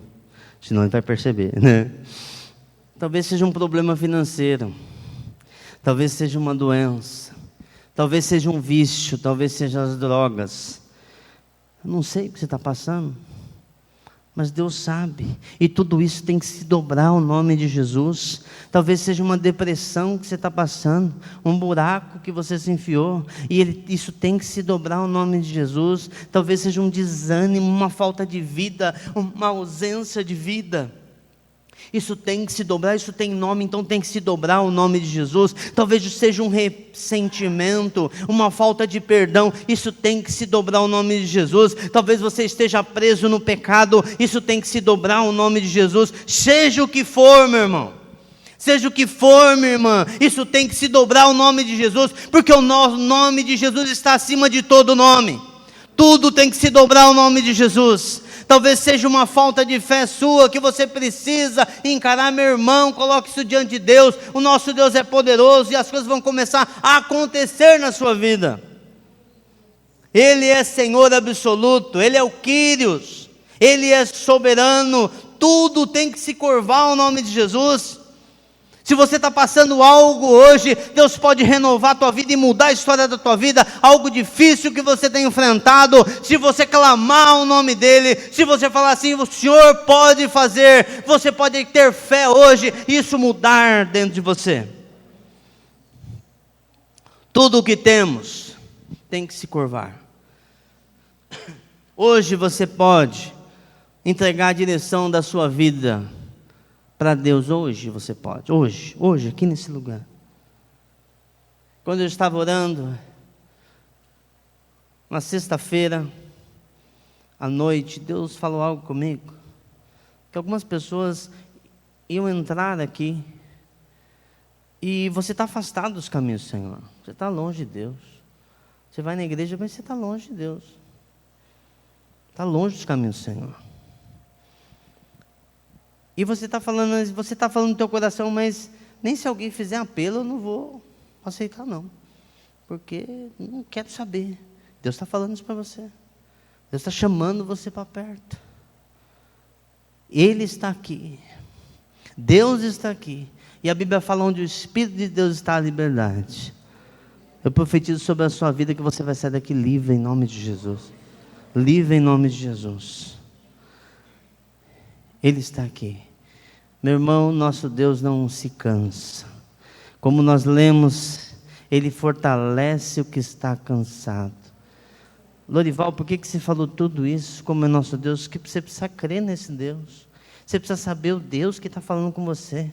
Senão ele vai perceber. Né? Talvez seja um problema financeiro. Talvez seja uma doença. Talvez seja um vício. Talvez seja as drogas. Eu não sei o que você está passando. Mas Deus sabe, e tudo isso tem que se dobrar ao nome de Jesus. Talvez seja uma depressão que você está passando, um buraco que você se enfiou, e isso tem que se dobrar ao nome de Jesus. Talvez seja um desânimo, uma falta de vida, uma ausência de vida. Isso tem que se dobrar, isso tem nome, então tem que se dobrar o nome de Jesus. Talvez seja um ressentimento, uma falta de perdão, isso tem que se dobrar o nome de Jesus. Talvez você esteja preso no pecado, isso tem que se dobrar o nome de Jesus. Seja o que for, meu irmão, seja o que for, minha irmã, isso tem que se dobrar o nome de Jesus, porque o nome de Jesus está acima de todo nome. Tudo tem que se dobrar ao nome de Jesus. Talvez seja uma falta de fé sua, que você precisa encarar, meu irmão, coloque isso diante de Deus. O nosso Deus é poderoso e as coisas vão começar a acontecer na sua vida. Ele é Senhor absoluto, Ele é o Quírios, Ele é soberano, tudo tem que se curvar ao nome de Jesus. Se você está passando algo hoje, Deus pode renovar a tua vida e mudar a história da tua vida, algo difícil que você tem enfrentado. Se você clamar o nome dEle, se você falar assim, o Senhor pode fazer, você pode ter fé hoje, e isso mudar dentro de você. Tudo o que temos tem que se curvar. Hoje você pode entregar a direção da sua vida para Deus. Hoje você pode, hoje, aqui nesse lugar. Quando eu estava orando, na sexta-feira, à noite, Deus falou algo comigo, que algumas pessoas iam entrar aqui, e você está afastado dos caminhos do Senhor, você está longe de Deus. Você vai na igreja, mas você está longe de Deus, está longe dos caminhos do Senhor. E você está falando no teu coração, mas nem se alguém fizer apelo, eu não vou aceitar não, porque não quero saber. Deus está falando isso para você. Deus está chamando você para perto. Ele está aqui. Deus está aqui. E a Bíblia fala onde o Espírito de Deus está, a liberdade. Eu profetizo sobre a sua vida que você vai sair daqui livre em nome de Jesus. Livre em nome de Jesus. Ele está aqui. Meu irmão, nosso Deus não se cansa. Como nós lemos, Ele fortalece o que está cansado. Lorival, por que você falou tudo isso? Como é nosso Deus? Que você precisa crer nesse Deus. Você precisa saber o Deus que está falando com você.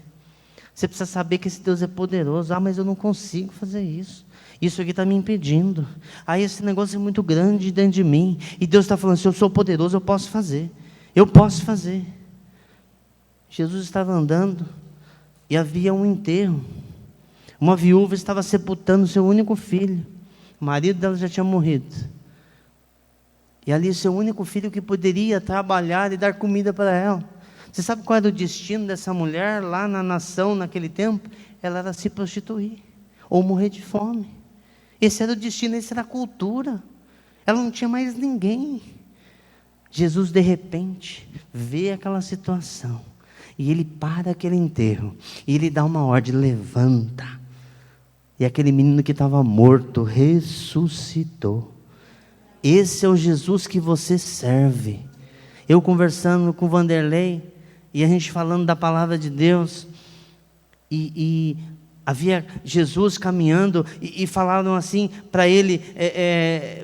Você precisa saber que esse Deus é poderoso. Ah, mas eu não consigo fazer isso. Isso aqui está me impedindo. Ah, esse negócio é muito grande dentro de mim. E Deus está falando, se eu sou poderoso, eu posso fazer. Eu posso fazer. Jesus estava andando e havia um enterro. Uma viúva estava sepultando seu único filho. O marido dela já tinha morrido. E ali seu único filho que poderia trabalhar e dar comida para ela. Você sabe qual era o destino dessa mulher lá na nação naquele tempo? Ela era se prostituir ou morrer de fome. Esse era o destino, essa era a cultura. Ela não tinha mais ninguém. Jesus de repente vê aquela situação. E ele para aquele enterro, e ele dá uma ordem, levanta. E aquele menino que estava morto, ressuscitou. Esse é o Jesus que você serve. Eu conversando com o Vanderlei, e a gente falando da palavra de Deus, e havia Jesus caminhando e falaram assim para ele,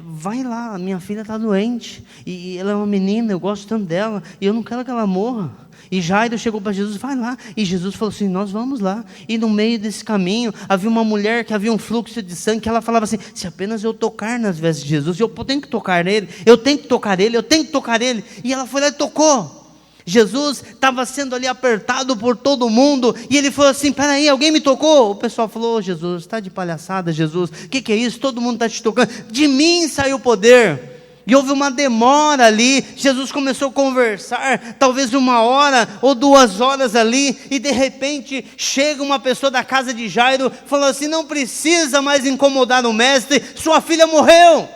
vai lá, minha filha está doente, e ela é uma menina, eu gosto tanto dela, e eu não quero que ela morra. E Jairo chegou para Jesus, vai lá, e Jesus falou assim, nós vamos lá. E no meio desse caminho, havia uma mulher que havia um fluxo de sangue, que ela falava assim, se apenas eu tocar nas vestes de Jesus, eu tenho que tocar nele, eu tenho que tocar ele, eu tenho que tocar ele. E ela foi lá e tocou. Jesus estava sendo ali apertado por todo mundo, e ele falou assim, peraí, alguém me tocou? O pessoal falou, Jesus, está de palhaçada, Jesus, o que é isso? Todo mundo está te tocando, de mim saiu o poder. E houve uma demora ali, Jesus começou a conversar, talvez 1 hora ou 2 horas ali, e de repente chega uma pessoa da casa de Jairo, falando assim, não precisa mais incomodar o mestre, sua filha morreu.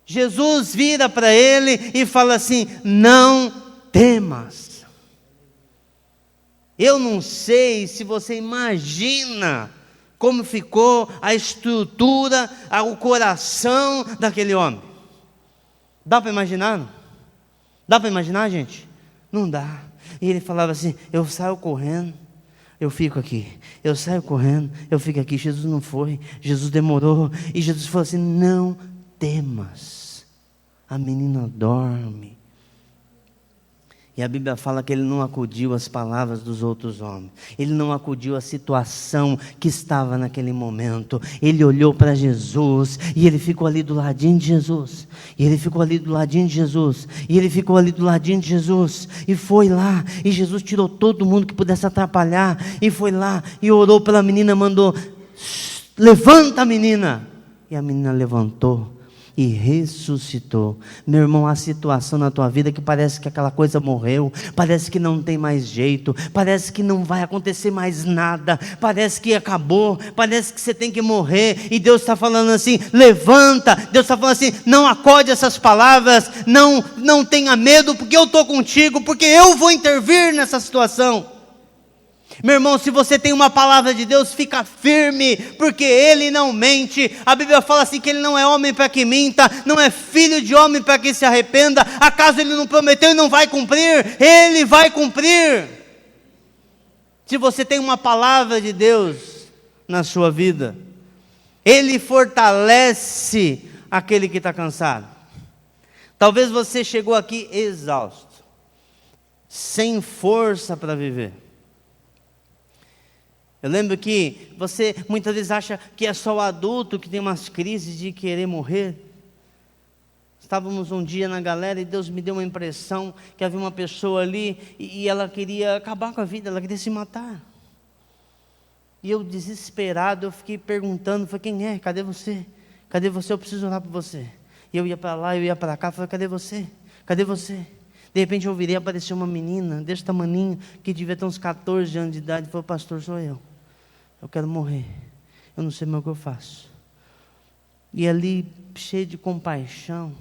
Jesus vira para ele e fala assim, não temas. Eu não sei se você imagina como ficou a estrutura, o coração daquele homem. Dá para imaginar? Dá para imaginar, gente? Não dá. E ele falava assim, eu saio correndo, eu fico aqui. Eu saio correndo, eu fico aqui. Jesus não foi, Jesus demorou. E Jesus falou assim, não temas, a menina dorme. E a Bíblia fala que ele não acudiu às palavras dos outros homens, ele não acudiu à situação que estava naquele momento. Ele olhou para Jesus, e ele ficou ali do ladinho de Jesus, e ele ficou ali do ladinho de Jesus, e ele ficou ali do ladinho de Jesus, e foi lá, e Jesus tirou todo mundo que pudesse atrapalhar, e foi lá, e orou pela menina, mandou, levanta a menina, e a menina levantou, e ressuscitou. Meu irmão, há situação na tua vida que parece que aquela coisa morreu, parece que não tem mais jeito, parece que não vai acontecer mais nada, parece que acabou, parece que você tem que morrer, e Deus está falando assim, levanta. Deus está falando assim, não acode essas palavras, não tenha medo, porque eu estou contigo, porque eu vou intervir nessa situação. Meu irmão, se você tem uma palavra de Deus, fica firme, porque Ele não mente. A Bíblia fala assim que Ele não é homem para que minta, não é filho de homem para que se arrependa. Acaso Ele não prometeu e não vai cumprir? Ele vai cumprir. Se você tem uma palavra de Deus na sua vida, Ele fortalece aquele que está cansado. Talvez você chegou aqui exausto, sem força para viver. Eu lembro que você muitas vezes acha que é só o adulto que tem umas crises de querer morrer. Estávamos um dia na galera e Deus me deu uma impressão que havia uma pessoa ali e ela queria acabar com a vida, ela queria se matar. E eu desesperado, eu fiquei perguntando, falei, quem é? Cadê você? Cadê você? Eu preciso orar por você. E eu ia para lá, eu ia para cá, falei, cadê você? Cadê você? De repente eu virei, apareceu uma menina desse tamaninho, que devia ter uns 14 anos de idade, falou, pastor, sou eu quero morrer, eu não sei mais o que eu faço. E ali, cheio de compaixão,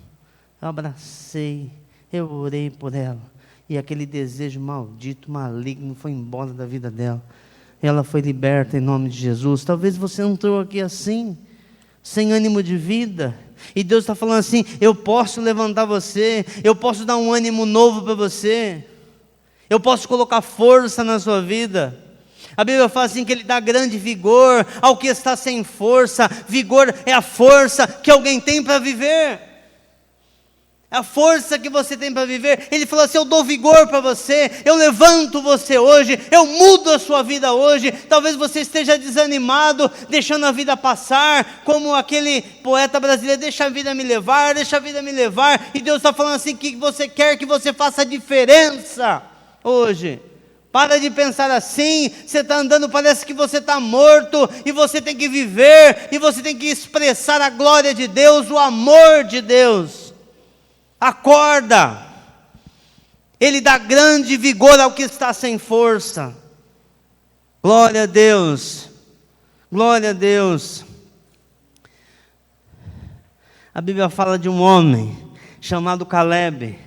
eu abracei, eu orei por ela, e aquele desejo maldito, maligno, foi embora da vida dela, ela foi liberta em nome de Jesus. Talvez você entrou aqui assim, sem ânimo de vida, e Deus está falando assim, eu posso levantar você, eu posso dar um ânimo novo para você, eu posso colocar força na sua vida. A Bíblia fala assim que Ele dá grande vigor ao que está sem força. Vigor é a força que alguém tem para viver, é a força que você tem para viver. Ele falou assim, eu dou vigor para você, eu levanto você hoje, eu mudo a sua vida hoje. Talvez você esteja desanimado, deixando a vida passar, como aquele poeta brasileiro, deixa a vida me levar, deixa a vida me levar. E Deus está falando assim, que você quer que você faça a diferença hoje. Para de pensar assim, você está andando, parece que você está morto, e você tem que viver, e você tem que expressar a glória de Deus, o amor de Deus. Acorda, Ele dá grande vigor ao que está sem força. Glória a Deus, glória a Deus. A Bíblia fala de um homem chamado Caleb,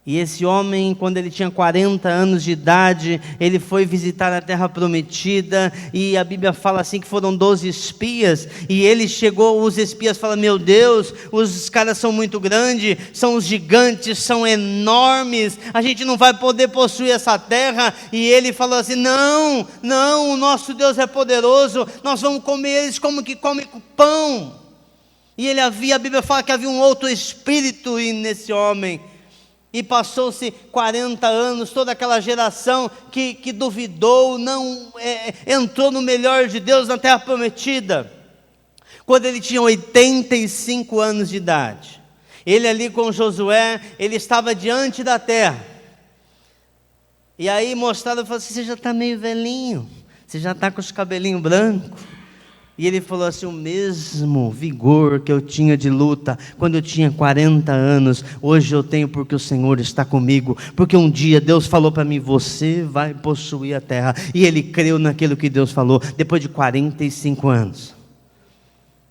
E esse homem, quando ele tinha 40 anos de idade, ele foi visitar a terra prometida, e a Bíblia fala assim que foram 12 espias, e ele chegou, os espias falam: meu Deus, os caras são muito grandes, são os gigantes, são enormes, a gente não vai poder possuir essa terra. E ele falou assim: não, não, o nosso Deus é poderoso, nós vamos comer eles como que come pão. E a Bíblia fala que havia um outro espírito nesse homem. E passou-se 40 anos, toda aquela geração que duvidou, não entrou no melhor de Deus na terra prometida. Quando ele tinha 85 anos de idade, ele ali com Josué, ele estava diante da terra. E aí mostrado, falou assim: você já está meio velhinho, você já está com os cabelinhos brancos. E ele falou assim: o mesmo vigor que eu tinha de luta quando eu tinha 40 anos, hoje eu tenho, porque o Senhor está comigo. Porque um dia Deus falou para mim: você vai possuir a terra. E ele creu naquilo que Deus falou, depois de 45 anos.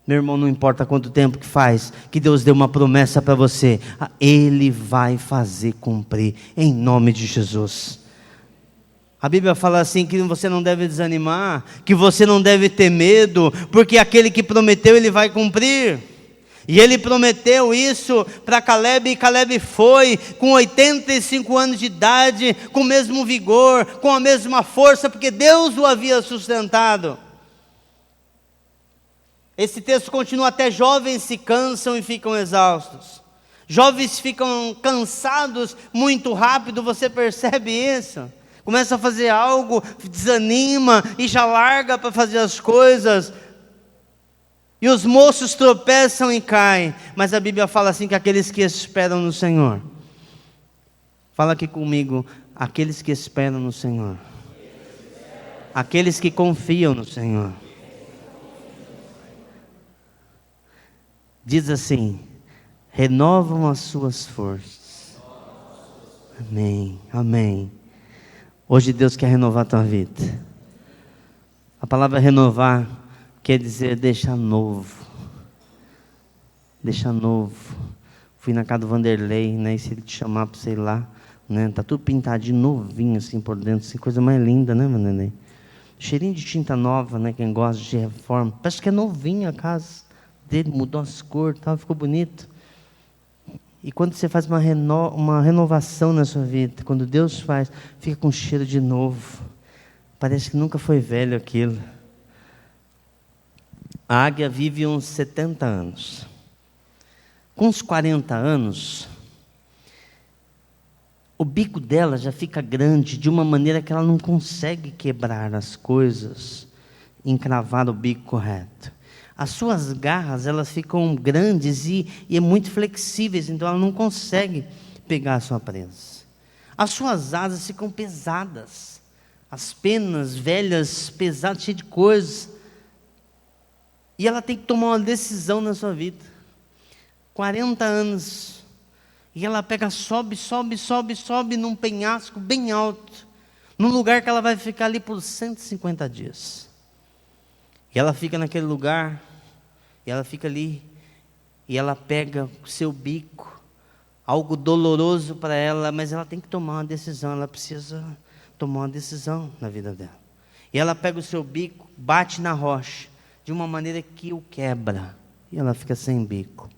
Meu irmão, não importa quanto tempo que faz, que Deus deu uma promessa para você, Ele vai fazer cumprir, em nome de Jesus. A Bíblia fala assim que você não deve desanimar, que você não deve ter medo, porque aquele que prometeu, ele vai cumprir. E ele prometeu isso para Caleb, e Caleb foi com 85 anos de idade, com o mesmo vigor, com a mesma força, porque Deus o havia sustentado. Esse texto continua: até jovens se cansam e ficam exaustos. Jovens ficam cansados muito rápido, você percebe isso? Começa a fazer algo, desanima e já larga para fazer as coisas. E os moços tropeçam e caem. Mas a Bíblia fala assim que aqueles que esperam no Senhor. Fala aqui comigo: aqueles que esperam no Senhor. Aqueles que confiam no Senhor. Diz assim: renovam as suas forças. Amém, amém. Hoje Deus quer renovar a tua vida. A palavra renovar quer dizer deixar novo. Deixar novo. Fui na casa do Vanderlei, né? E se ele te chamar para, sei lá, né? Tá tudo pintadinho, novinho assim por dentro, assim, coisa mais linda, né, Vanderlei? Cheirinho de tinta nova, né? Quem gosta de reforma. Parece que é novinho a casa dele, mudou as cores, tal, ficou bonito. E quando você faz uma renovação na sua vida, quando Deus faz, fica com cheiro de novo. Parece que nunca foi velho aquilo. A águia vive uns 70 anos. Com uns 40 anos, o bico dela já fica grande, de uma maneira que ela não consegue quebrar as coisas, encravar o bico correto. As suas garras, elas ficam grandes e é muito flexíveis, então ela não consegue pegar a sua presa. As suas asas ficam pesadas, as penas velhas, pesadas, cheias de coisas. E ela tem que tomar uma decisão na sua vida. 40 anos. E ela pega, sobe num penhasco bem alto, num lugar que ela vai ficar ali por 150 dias. E ela fica naquele lugar, e ela fica ali, e ela pega o seu bico, algo doloroso para ela, mas ela tem que tomar uma decisão, ela precisa tomar uma decisão na vida dela. E ela pega o seu bico, bate na rocha, de uma maneira que o quebra, e ela fica sem bico.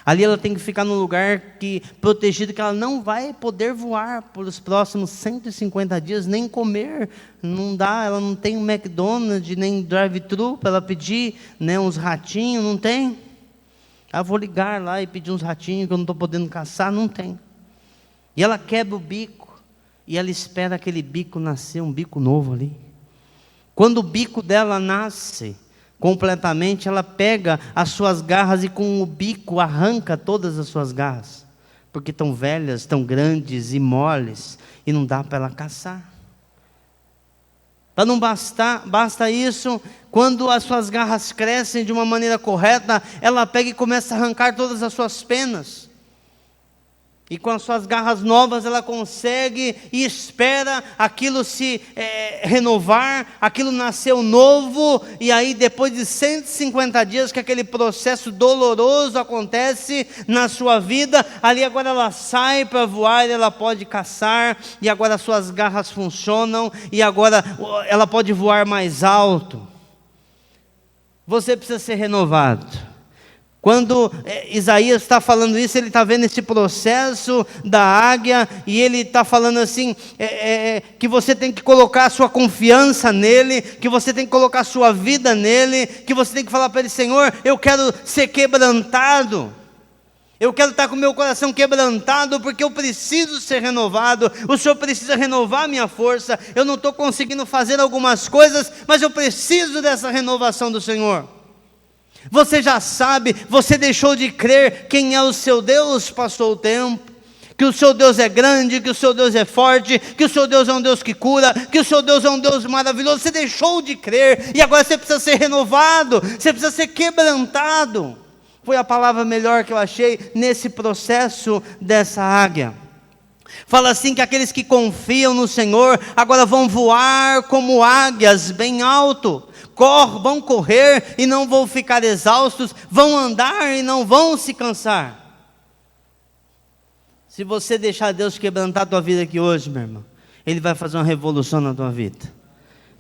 Ali ela tem que ficar num lugar protegido, que ela não vai poder voar por os próximos 150 dias, nem comer, não dá, ela não tem um McDonald's, nem drive-thru para ela pedir, né, uns ratinhos, não tem. Eu vou ligar lá e pedir uns ratinhos que eu não estou podendo caçar, não tem. E ela quebra o bico, e ela espera aquele bico nascer, um bico novo ali. Quando o bico dela nasce completamente, ela pega as suas garras e com o bico arranca todas as suas garras, porque estão velhas, estão grandes e moles, e não dá para ela caçar. Para não basta isso, quando as suas garras crescem de uma maneira correta, ela pega e começa a arrancar todas as suas penas. E com as suas garras novas ela consegue e espera aquilo se renovar, aquilo nasceu novo, e aí depois de 150 dias que aquele processo doloroso acontece na sua vida, ali agora ela sai para voar, ela pode caçar, e agora as suas garras funcionam, e agora ela pode voar mais alto. Você precisa ser renovado. Quando Isaías está falando isso, ele está vendo esse processo da águia, e ele está falando assim, que você tem que colocar a sua confiança nele, que você tem que colocar a sua vida nele, que você tem que falar para ele: Senhor, eu quero ser quebrantado, eu quero estar com o meu coração quebrantado, porque eu preciso ser renovado, o Senhor precisa renovar a minha força, eu não estou conseguindo fazer algumas coisas, mas eu preciso dessa renovação do Senhor. Você já sabe, você deixou de crer quem é o seu Deus, passou o tempo, que o seu Deus é grande, que o seu Deus é forte, que o seu Deus é um Deus que cura, que o seu Deus é um Deus maravilhoso. Você deixou de crer, e agora você precisa ser renovado, você precisa ser quebrantado. Foi a palavra melhor que eu achei nesse processo dessa águia. Fala assim, que aqueles que confiam no Senhor agora vão voar como águias bem alto, vão correr e não vão ficar exaustos, vão andar e não vão se cansar. Se você deixar Deus quebrantar a tua vida aqui hoje, meu irmão, Ele vai fazer uma revolução na tua vida.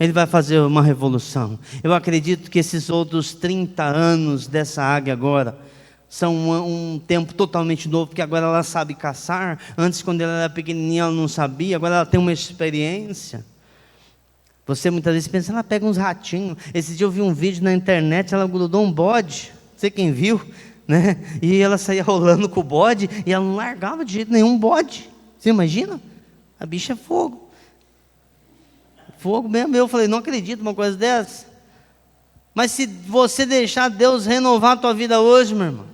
Ele vai fazer uma revolução. Eu acredito que esses outros 30 anos dessa águia agora são um tempo totalmente novo, porque agora ela sabe caçar. Antes, quando ela era pequenininha, ela não sabia. Agora ela tem uma experiência. Você muitas vezes pensa, ela pega uns ratinhos. Esse dia eu vi um vídeo na internet, ela grudou um bode, não sei quem viu, né? E ela saía rolando com o bode, e ela não largava de jeito nenhum bode. Você imagina? A bicha é fogo. Fogo mesmo. Eu falei, não acredito numa coisa dessa. Mas se você deixar Deus renovar a tua vida hoje, meu irmão,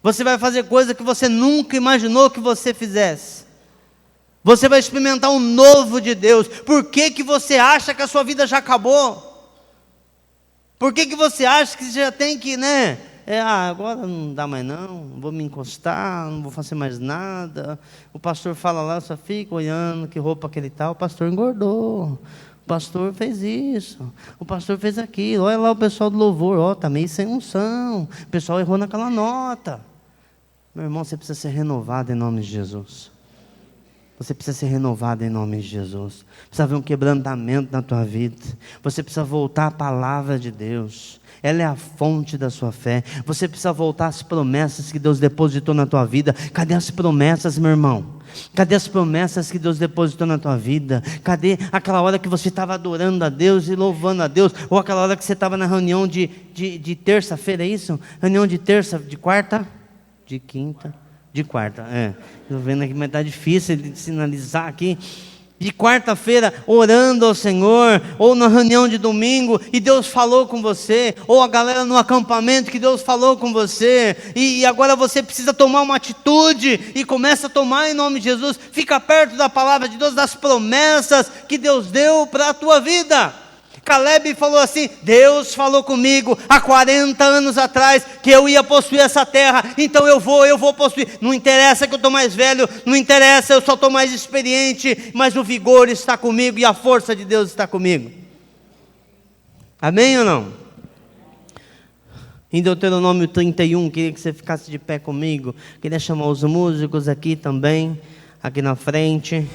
você vai fazer coisa que você nunca imaginou que você fizesse. Você vai experimentar um novo de Deus. Por que que você acha que a sua vida já acabou? Por que que você acha que você já tem que, agora não dá mais não vou me encostar, não vou fazer mais nada. O pastor fala lá, só fica olhando que roupa que ele está. O pastor engordou, o pastor fez isso, o pastor fez aquilo. Olha lá o pessoal do louvor, está meio sem unção, o pessoal errou naquela nota. Meu irmão, você precisa ser renovado em nome de Jesus. Você precisa ser renovado em nome de Jesus. Precisa haver um quebrantamento na tua vida. Você precisa voltar à palavra de Deus. Ela é a fonte da sua fé. Você precisa voltar às promessas que Deus depositou na tua vida. Cadê as promessas, meu irmão? Cadê as promessas que Deus depositou na tua vida? Cadê aquela hora que você estava adorando a Deus e louvando a Deus? Ou aquela hora que você estava na reunião de terça-feira, é isso? Reunião de terça, de quarta? De quinta? De quarta, estou vendo aqui, mas está difícil de sinalizar aqui. De quarta-feira, orando ao Senhor, ou na reunião de domingo, e Deus falou com você, ou a galera no acampamento que Deus falou com você, e agora você precisa tomar uma atitude, e começa a tomar em nome de Jesus. Fica perto da palavra de Deus, das promessas que Deus deu para a tua vida. Caleb falou assim, Deus falou comigo há 40 anos atrás que eu ia possuir essa terra, então eu vou possuir. Não interessa que eu estou mais velho, não interessa, eu só estou mais experiente, mas o vigor está comigo e a força de Deus está comigo. Amém ou não? Em Deuteronômio 31, queria que você ficasse de pé comigo. Queria chamar os músicos aqui também, aqui na frente.